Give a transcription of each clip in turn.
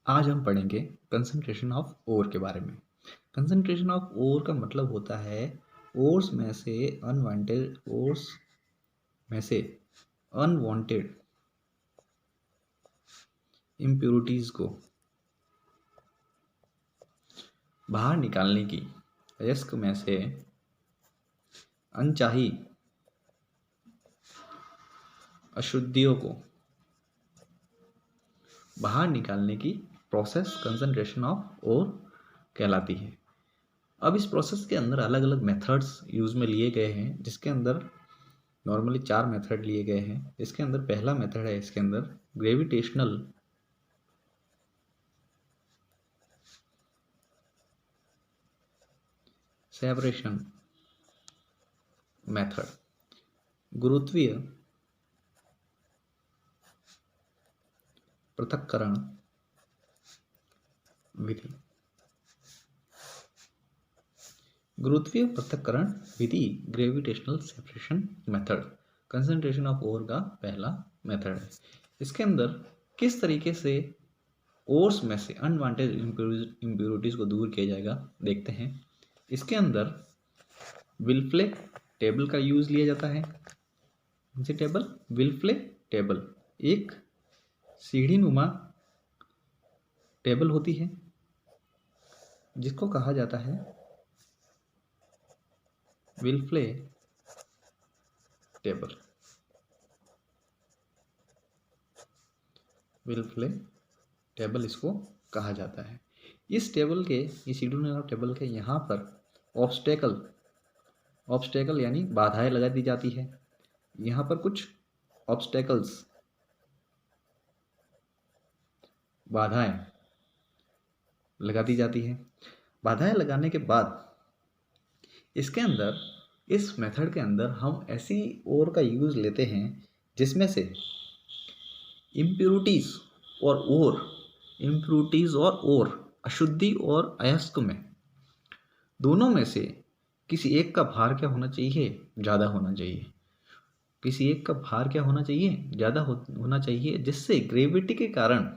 आज हम पढ़ेंगे कंसंट्रेशन ऑफ ओर के बारे में। कंसंट्रेशन ऑफ ओर का मतलब होता है ओर्स में से अनवांटेड इम्प्यूरिटीज को बाहर निकालने की, अयस्क में से अनचाही अशुद्धियों को बाहर निकालने की प्रोसेस कंसंट्रेशन ऑफ ओर कहलाती है। अब इस प्रोसेस के अंदर अलग अलग मेथड्स यूज़ में लिए गए हैं, जिसके अंदर नॉर्मली 4 मेथड लिए गए हैं। इसके अंदर पहला मेथड है इसके अंदर ग्रेविटेशनल सेपरेशन मेथड, गुरुत्वीय पृथक्करण विधि। गुरुत्वीय पृथक्करण विधि gravitational separation method concentration of ore का पहला मेथड है। इसके अंदर किस तरीके से ओर्स में से अनवांटेड इम्प्यूरिटीज को दूर किया जाएगा देखते हैं। इसके अंदर विल्फ्ले टेबल का यूज लिया जाता है। कौन सी टेबल? विल्फ्ले टेबल एक सीढ़ी नुमा टेबल होती है जिसको कहा जाता है विल्फ्ले टेबल। विल्फ्ले टेबल इसको कहा जाता है। इस टेबल के, इस सीढ़ी नुमा टेबल के यहाँ पर ऑब्स्टेकल यानी बाधाएं लगा दी जाती है। यहाँ पर कुछ ऑब्स्टेकल्स बाधाएं लगा दी जाती है। बाधाएं लगाने के बाद इसके अंदर, इस मेथड के अंदर हम ऐसी ओर का यूज़ लेते हैं जिसमें से इम्प्यूरिटीज़ और ओर अशुद्धि और अयस्क में दोनों में से किसी एक का भार क्या होना चाहिए? ज़्यादा होना चाहिए। किसी एक का भार क्या होना चाहिए? ज़्यादा होना चाहिए, जिससे ग्रेविटी के कारण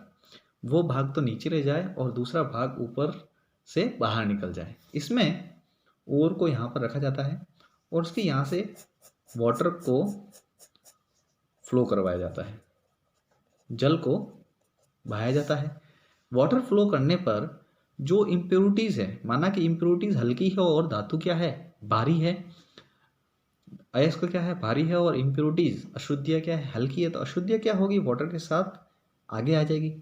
वो भाग तो नीचे रह जाए और दूसरा भाग ऊपर से बाहर निकल जाए। इसमें ओर को यहाँ पर रखा जाता है और उसके यहाँ से वाटर को फ्लो करवाया जाता है, जल को बहाया जाता है। वाटर फ्लो करने पर जो इम्प्योरिटीज़ है, माना कि इम्प्योरिटीज़ हल्की है और धातु क्या है? भारी है। अयस्क क्या है? भारी है। और इम्प्योरिटीज़ अशुद्धियाँ क्या है? हल्की है। तो अशुद्धियाँ क्या होगी? वाटर के साथ आगे आ जाएगी।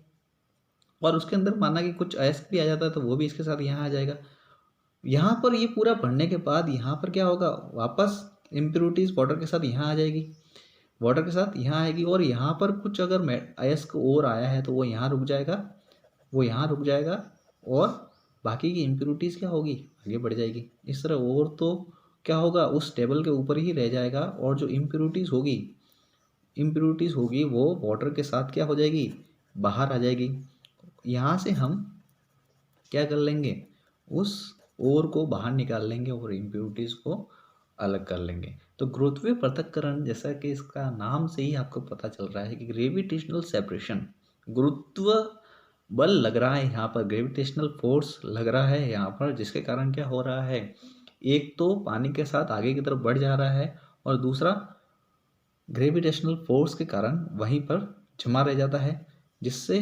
और उसके अंदर माना कि कुछ अयस्क भी आ जाता है तो वो भी इसके साथ यहाँ आ जाएगा। यहाँ पर ये पूरा भरने के बाद यहाँ पर क्या होगा? वापस इम्प्योरिटीज़ वाटर के साथ यहाँ आ जाएगी, वाटर के साथ यहाँ आएगी। और यहाँ पर कुछ अगर अयस्क और आया है तो वो यहाँ रुक जाएगा, और बाकी की इम्प्योरिटीज़ क्या होगी? आगे बढ़ जाएगी। इस तरह और तो क्या होगा? उस टेबल के ऊपर ही रह जाएगा। और जो इम्प्योरिटीज़ होगी वो वाटर के साथ क्या हो जाएगी? बाहर आ जाएगी। यहाँ से हम क्या कर लेंगे? उस ओर को बाहर निकाल लेंगे और इम्प्योरिटीज़ को अलग कर लेंगे। तो गुरुत्वीय पृथक्करण, जैसा कि इसका नाम से ही आपको पता चल रहा है कि ग्रेविटेशनल सेपरेशन, गुरुत्व बल लग रहा है यहाँ पर, ग्रेविटेशनल फोर्स लग रहा है यहाँ पर, जिसके कारण क्या हो रहा है? एक तो पानी के साथ आगे की तरफ बढ़ जा रहा है और दूसरा ग्रेविटेशनल फोर्स के कारण वहीं पर जमा रह जाता है, जिससे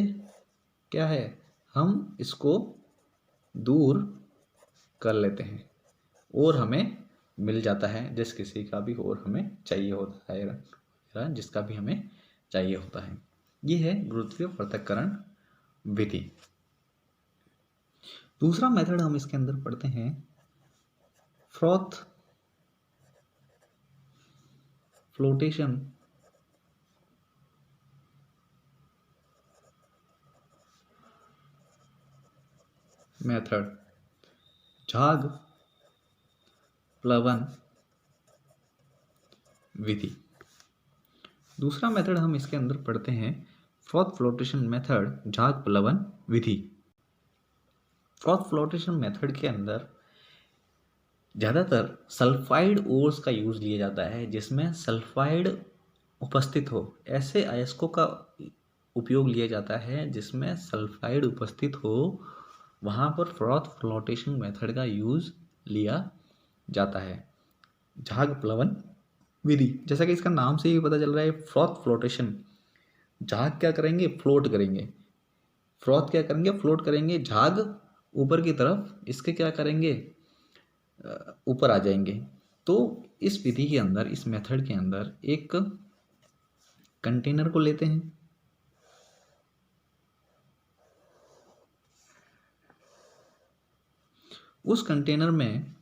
क्या है? हम इसको दूर कर लेते हैं और हमें मिल जाता है, जिस किसी का भी और हमें चाहिए होता है, जिसका भी हमें चाहिए होता है। ये है गुरुत्वीय पृथक्करण विधि। दूसरा मेथड हम इसके अंदर पढ़ते हैं फ्रॉथ फ्लोटेशन मेथड, झाग प्लवन विधि। दूसरा मेथड हम इसके अंदर पढ़ते हैं फ्रॉथ फ्लोटेशन मेथड, झाग प्लवन विधि। फ्रॉथ फ्लोटेशन मेथड के अंदर ज़्यादातर सल्फाइड ओर्स का यूज़ लिया जाता है, जिसमें सल्फाइड उपस्थित हो। ऐसे अयस्कों का उपयोग लिया जाता है जिसमें सल्फाइड उपस्थित हो, वहाँ पर फ्रॉथ फ्लोटेशन मेथड का यूज़ लिया जाता है। झाग प्लवन विधि, जैसा कि इसका नाम से ही पता चल रहा है, फ्रॉथ फ्लोटेशन। झाग क्या करेंगे? फ्लोट करेंगे। फ्रॉथ क्या करेंगे? फ्लोट करेंगे। झाग ऊपर की तरफ इसके क्या करेंगे? ऊपर आ जाएंगे। तो इस विधि के अंदर, इस मेथड के अंदर एक कंटेनर को लेते हैं, उस कंटेनर में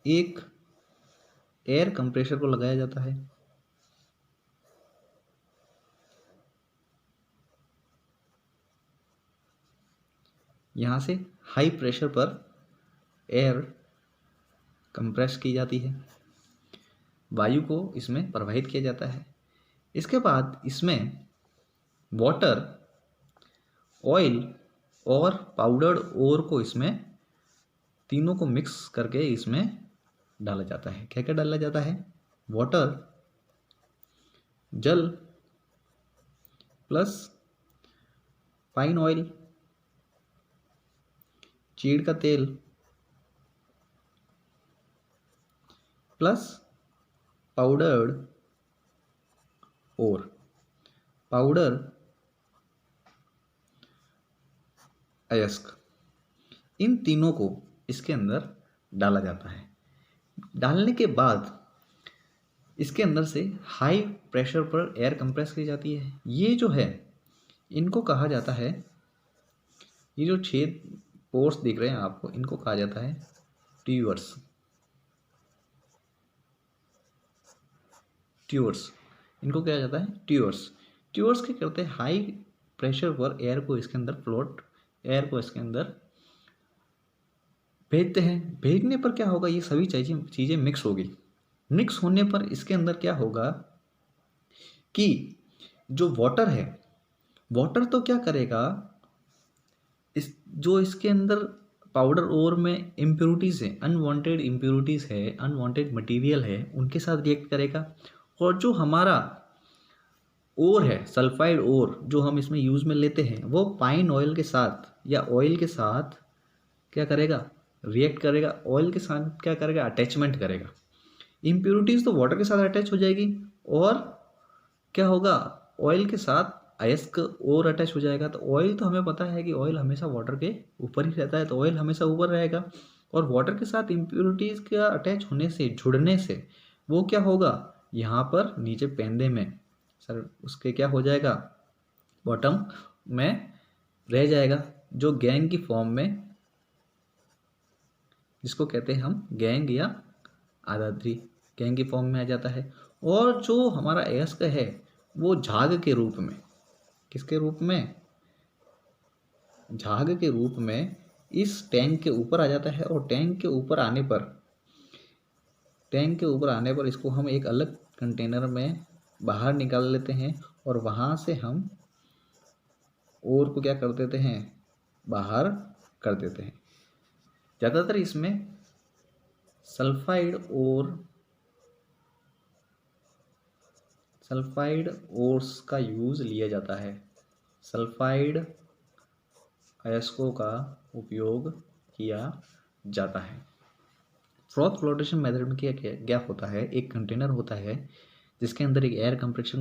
एक एयर कंप्रेसर को लगाया जाता है। यहाँ से हाई प्रेशर पर एयर कंप्रेस की जाती है, वायु को इसमें प्रवाहित किया जाता है। इसके बाद इसमें वाटर, ऑयल और पाउडर्ड ओर को, इसमें तीनों को मिक्स करके इसमें डाला जाता है। क्या क्या डाला जाता है? वाटर, जल प्लस पाइन ऑयल, चीड़ का तेल प्लस पाउडर्ड ओर, पाउडर अयस्क, इन तीनों को इसके अंदर डाला जाता है। डालने के बाद इसके अंदर से हाई प्रेशर पर एयर कंप्रेस की जाती है। ये जो है, इनको कहा जाता है, ये जो 6 पोर्स दिख रहे हैं आपको, इनको कहा जाता है ट्यूअर्स। ट्यूअर्स, इनको कहा जाता है ट्यूअर्स। ट्यूअर्स क्या करते हैं? हाई प्रेशर पर एयर को इसके अंदर फ्लोट, एयर को इसके अंदर भेजते हैं। भेजने पर क्या होगा? ये सभी चीज़ें मिक्स होगी। मिक्स होने पर इसके अंदर क्या होगा कि जो वाटर है, वाटर तो क्या करेगा, इस जो इसके अंदर पाउडर ओर में इम्प्योरिटीज़ है, अनवांटेड इम्प्योरिटीज़ है, अनवांटेड मटेरियल है, उनके साथ रिएक्ट करेगा। और जो हमारा ओर है, सल्फाइड ओर, जो हम इसमें यूज़ में लेते हैं, वो पाइन ऑयल के साथ या ऑयल के साथ क्या करेगा? रिएक्ट करेगा। ऑयल के साथ क्या करेगा? अटैचमेंट करेगा। इम्प्योरिटीज़ तो वाटर के साथ अटैच हो जाएगी, और क्या होगा? ऑयल के साथ अयस्क और अटैच हो जाएगा। तो ऑयल तो हमें पता है कि ऑयल हमेशा वाटर के ऊपर ही रहता है, तो ऑयल हमेशा ऊपर रहेगा। और वाटर के साथ इम्प्योरिटीज़ का अटैच होने से, जुड़ने से, वो क्या होगा? यहाँ पर नीचे पेंदे में सर उसके क्या हो जाएगा? बॉटम में रह जाएगा, जो गैंग की फॉर्म में, जिसको कहते हैं हम गैंग या आदाद्री, गैंग की फॉर्म में आ जाता है। और जो हमारा अयस्क है, वो झाग के रूप में, किसके रूप में? झाग के रूप में इस टैंक के ऊपर आ जाता है। और टैंक के ऊपर आने पर इसको हम एक अलग कंटेनर में बाहर निकाल लेते हैं, और वहाँ से हम ओर को क्या कर देते हैं? बाहर कर देते हैं। ज़्यादातर इसमें सल्फाइड ओर्स का यूज़ लिया जाता है। सल्फाइड अयस्कों का उपयोग किया जाता है। फ्रॉथ फ्लोटेशन मेथड में क्या होता है? एक कंटेनर होता है जिसके अंदर एक एयर कंप्रेशर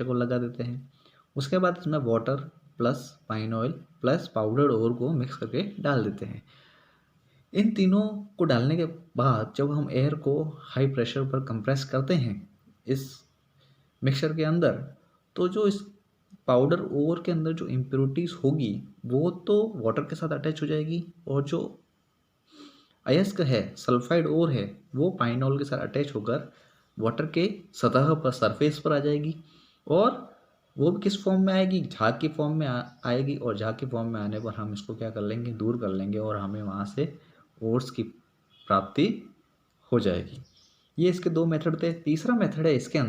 को लगा देते हैं। उसके बाद इसमें water plus pine oil plus powder ore को मिक्स करके डाल देते हैं। इन तीनों को डालने के बाद जब हम एयर को हाई प्रेशर पर कंप्रेस करते हैं इस मिक्सचर के अंदर, तो जो इस पाउडर ओर के अंदर जो इम्प्योरिटीज़ होगी, वो तो वाटर के साथ अटैच हो जाएगी, और जो अयस्क है, सल्फाइड ओर है, वो पाइनॉल के साथ अटैच होकर वाटर के सतह पर, सरफेस पर आ जाएगी। और वो भी किस फॉर्म में आएगी? झाग की फॉर्म में आएगी। और झाग की फॉर्म में आने पर हम इसको क्या कर लेंगे? दूर कर लेंगे, और हमें वहाँ से ओर्स की प्राप्ति हो जाएगी। ये इसके 2 मेथड थे। तीसरा मेथड है इसके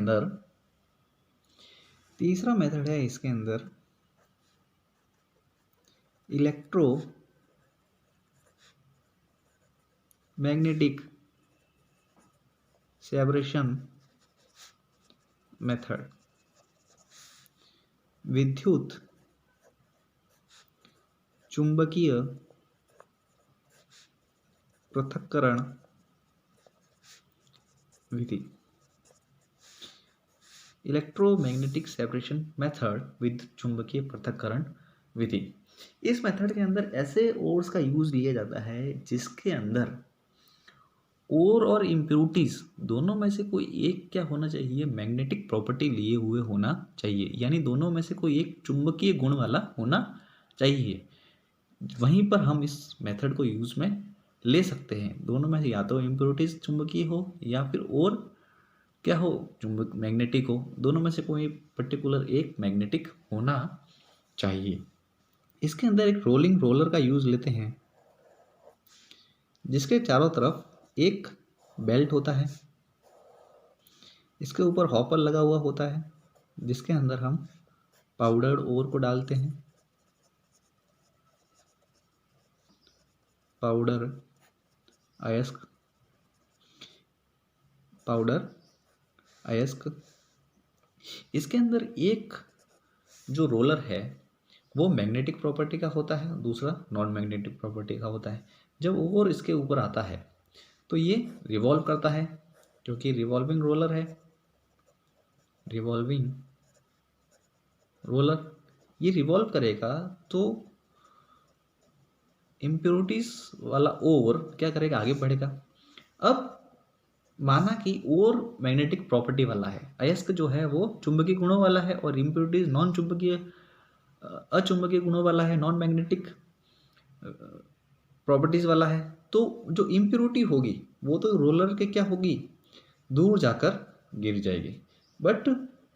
अंदर इलेक्ट्रो मैग्नेटिक सेपरेशन मेथड। विद्युत चुंबकीय पृथक्करण विधि, इलेक्ट्रोमैग्नेटिक सेपरेशन मेथड, विद्युत चुंबकीय पृथक्करण विधि। इस मेथड के अंदर ऐसे ओर्स का यूज लिया जाता है जिसके अंदर ओर और इम्प्योरिटीज दोनों में से कोई एक क्या होना चाहिए, मैग्नेटिक प्रॉपर्टी लिए हुए होना चाहिए, यानी दोनों में से कोई एक चुंबकीय गुण वाला होना चाहिए। वहीं पर हम इस मेथड को यूज में ले सकते हैं। दोनों में से या तो इम्प्योरिटीज चुंबकीय हो या फिर और क्या हो, चुंबक मैग्नेटिक हो। दोनों में से कोई पर्टिकुलर एक मैग्नेटिक होना चाहिए। इसके अंदर एक रोलिंग रोलर का यूज लेते हैं जिसके चारों तरफ एक बेल्ट होता है, इसके ऊपर हॉपर लगा हुआ होता है जिसके अंदर हम पाउडर्ड ओर को डालते हैं। पाउडर अयस्क, पाउडर अयस्क। इसके अंदर एक जो रोलर है वो मैग्नेटिक प्रॉपर्टी का होता है, दूसरा नॉन मैग्नेटिक प्रॉपर्टी का होता है। जब ओर इसके ऊपर आता है तो ये रिवॉल्व करता है, क्योंकि रिवॉल्विंग रोलर है, रिवॉल्विंग रोलर ये रिवॉल्व करेगा तो इम्प्योरिटीज वाला ओर क्या करेगा, आगे बढ़ेगा। अब माना कि ओर मैग्नेटिक प्रॉपर्टी वाला है, अयस्क जो है वो चुंबकीय गुणों वाला है और इम्प्योरिटीज नॉन चुंबकीय अचुंबकीय गुणों वाला है, नॉन मैग्नेटिक प्रॉपर्टीज वाला है। तो जो इम्प्योरिटी होगी वो तो रोलर के क्या होगी, दूर जाकर गिर जाएगी। बट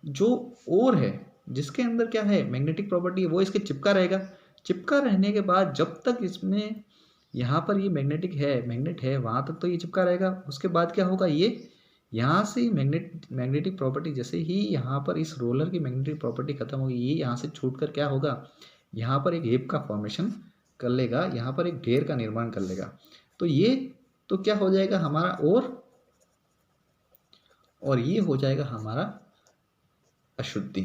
जो ओर है जिसके अंदर क्या है मैग्नेटिक प्रॉपर्टी, वो इसके चिपका रहेगा। चिपका रहने के बाद जब तक इसमें यहाँ पर ये मैग्नेट है वहाँ तक तो ये चिपका रहेगा। उसके बाद क्या होगा, ये यहाँ से मैग्नेटिक प्रॉपर्टी जैसे ही यहाँ पर इस रोलर की मैग्नेटिक प्रॉपर्टी खत्म होगी, ये यहाँ से छूटकर क्या होगा, यहाँ पर एक हिप का फॉर्मेशन कर लेगा, यहाँ पर एक ढेर का निर्माण कर लेगा। तो ये तो क्या हो जाएगा हमारा और ये हो जाएगा हमारा अशुद्धि,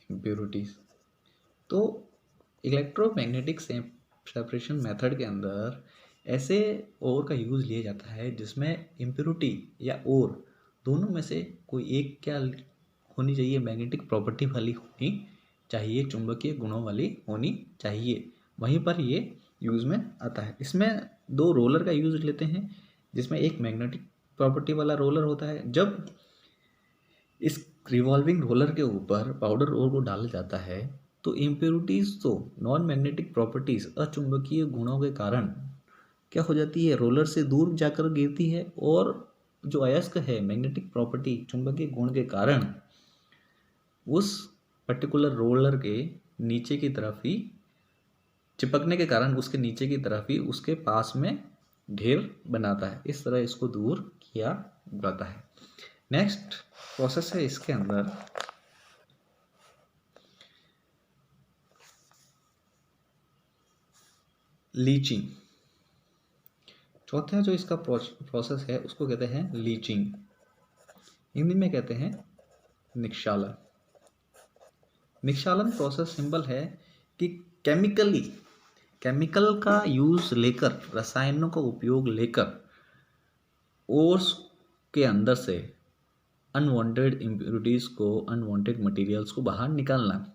इम्प्योरिटीज। तो इलेक्ट्रोमैग्नेटिक सेपरेशन मेथड के अंदर ऐसे ओर का यूज लिया जाता है जिसमें इम्प्योरिटी या ओर दोनों में से कोई एक क्या होनी चाहिए, मैग्नेटिक प्रॉपर्टी वाली होनी चाहिए, चुंबकीय गुणों वाली होनी चाहिए। वहीं पर ये यूज में आता है। इसमें दो रोलर का यूज लेते हैं जिसमें एक मैग्नेटिक प्रॉपर्टी वाला रोलर होता है। जब इस रिवॉल्विंग रोलर के ऊपर पाउडर ओर को डाला जाता है तो इम्प्योरिटीज तो नॉन मैग्नेटिक प्रॉपर्टीज अचुंबकीय गुणों के कारण क्या हो जाती है, रोलर से दूर जाकर गिरती है, और जो अयस्क है मैग्नेटिक प्रॉपर्टी चुंबकीय गुण के कारण उस पर्टिकुलर रोलर के नीचे की तरफ ही चिपकने के कारण उसके नीचे की तरफ ही उसके पास में ढेर बनाता है। इस तरह इसको दूर किया जाता है। नेक्स्ट प्रोसेस है इसके अंदर लीचिंग। चौथा जो इसका प्रोसेस है उसको कहते हैं लीचिंग, हिंदी में कहते हैं निक्षालन। निक्षालन प्रोसेस सिंपल है कि केमिकल का यूज लेकर, रसायनों का उपयोग लेकर ओर्स के अंदर से अनवांटेड इम्प्योरिटीज को, अनवांटेड मटेरियल्स को बाहर निकालना।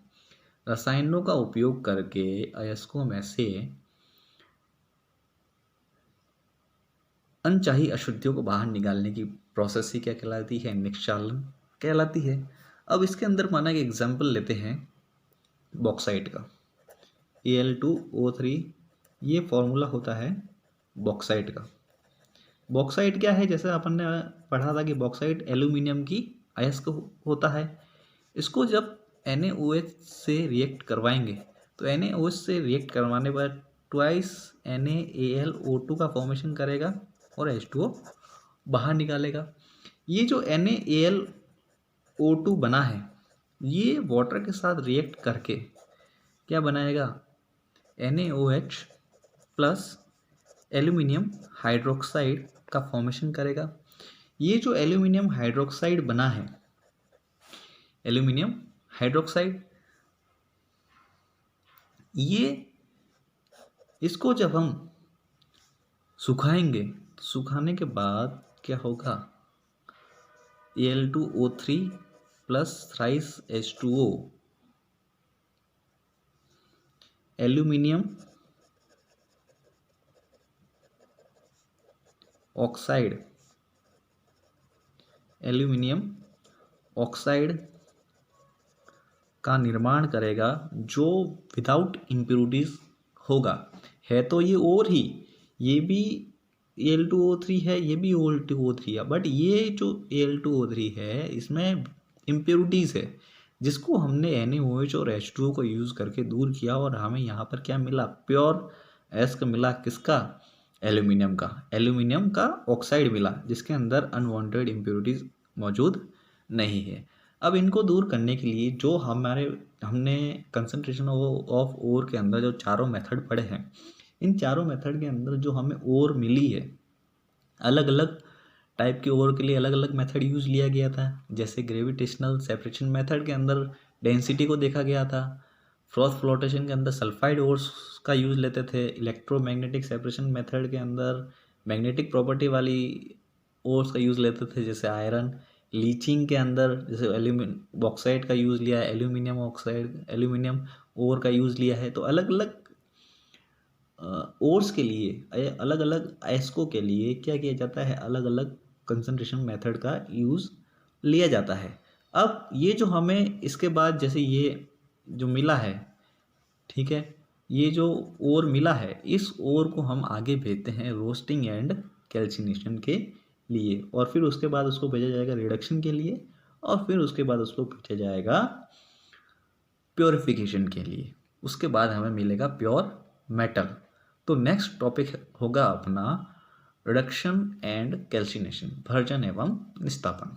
रसायनों का उपयोग करके अयस्कों में से अनचाही अशुद्धियों को बाहर निकालने की प्रोसेस ही क्या कहलाती है, निक्षालन कहलाती है। अब इसके अंदर माना कि एग्जाम्पल लेते हैं बॉक्साइट का, Al2O3, ये फॉर्मूला होता है बॉक्साइट का। बॉक्साइट क्या है, जैसे अपन ने पढ़ा था कि बॉक्साइट एल्यूमिनियम की अयस्क होता है। इसको जब NaOH से रिएक्ट करवाएंगे तो NaOH से रिएक्ट करवाने पर ट्वाइस NaAlO2 का फॉर्मेशन करेगा और H2O बाहर निकालेगा। ये जो NaAlO2 बना है ये वाटर के साथ रिएक्ट करके क्या बनाएगा, NaOH प्लस एल्यूमिनियम हाइड्रोक्साइड का फॉर्मेशन करेगा। ये जो एल्यूमिनियम हाइड्रोक्साइड बना है, एल्यूमिनियम हाइड्रोक्साइड। ये इसको जब हम सुखाएंगे तो सुखाने के बाद क्या होगा, Al2O3 plus thrice H2O, aluminium oxide, aluminium oxide का निर्माण करेगा, जो विदाउट इम्प्योरिटीज होगा। है तो ये और ही, ये भी Al2O3 है, ये भी Al2O3 है, बट ये जो Al2O3 है इसमें इम्प्योरिटीज़ है, जिसको हमने NaOH और H2O को यूज़ करके दूर किया, और हमें यहाँ पर क्या मिला, प्योर एस का मिला, किसका, एल्यूमिनियम का ऑक्साइड मिला, जिसके अंदर अनवांटेड इम्प्योरिटीज़ मौजूद नहीं है। अब इनको दूर करने के लिए जो हमने कंसंट्रेशन ऑफ ओर के अंदर जो चारों मेथड पढ़े हैं, इन चारों मेथड के अंदर जो हमें ओर मिली है, अलग अलग टाइप के ओर के लिए अलग अलग मेथड यूज लिया गया था। जैसे ग्रेविटेशनल सेपरेशन मेथड के अंदर डेंसिटी को देखा गया था, फ्रॉथ फ्लोटेशन के अंदर सल्फाइड ओर्स का यूज लेते थे, इलेक्ट्रोमैग्नेटिक सेपरेशन मेथड के अंदर मैग्नेटिक प्रॉपर्टी वाली ओर्स का यूज लेते थे, जैसे आयरन। लीचिंग के अंदर जैसे बॉक्साइड का यूज़ लिया है, एल्यूमिनियम ऑक्साइड, एल्यूमिनियम ओर का यूज़ लिया है। तो अलग अलग ओर्स के लिए, अलग अलग एस्को के लिए क्या किया जाता है, अलग अलग कंसंट्रेशन मेथड का यूज़ लिया जाता है। अब ये जो हमें इसके बाद जैसे ये जो मिला है, ठीक है, ये जो ओर मिला है, इस ओर को हम आगे भेजते हैं रोस्टिंग एंड कैल्सिनेशन के लिए, और फिर उसके बाद उसको भेजा जाएगा रिडक्शन के लिए, और फिर उसके बाद उसको भेजा जाएगा प्योरिफिकेशन के लिए। उसके बाद हमें मिलेगा प्योर मेटल। तो नेक्स्ट टॉपिक होगा अपना रिडक्शन एंड कैल्सिनेशन, भर्जन एवं निस्तापन।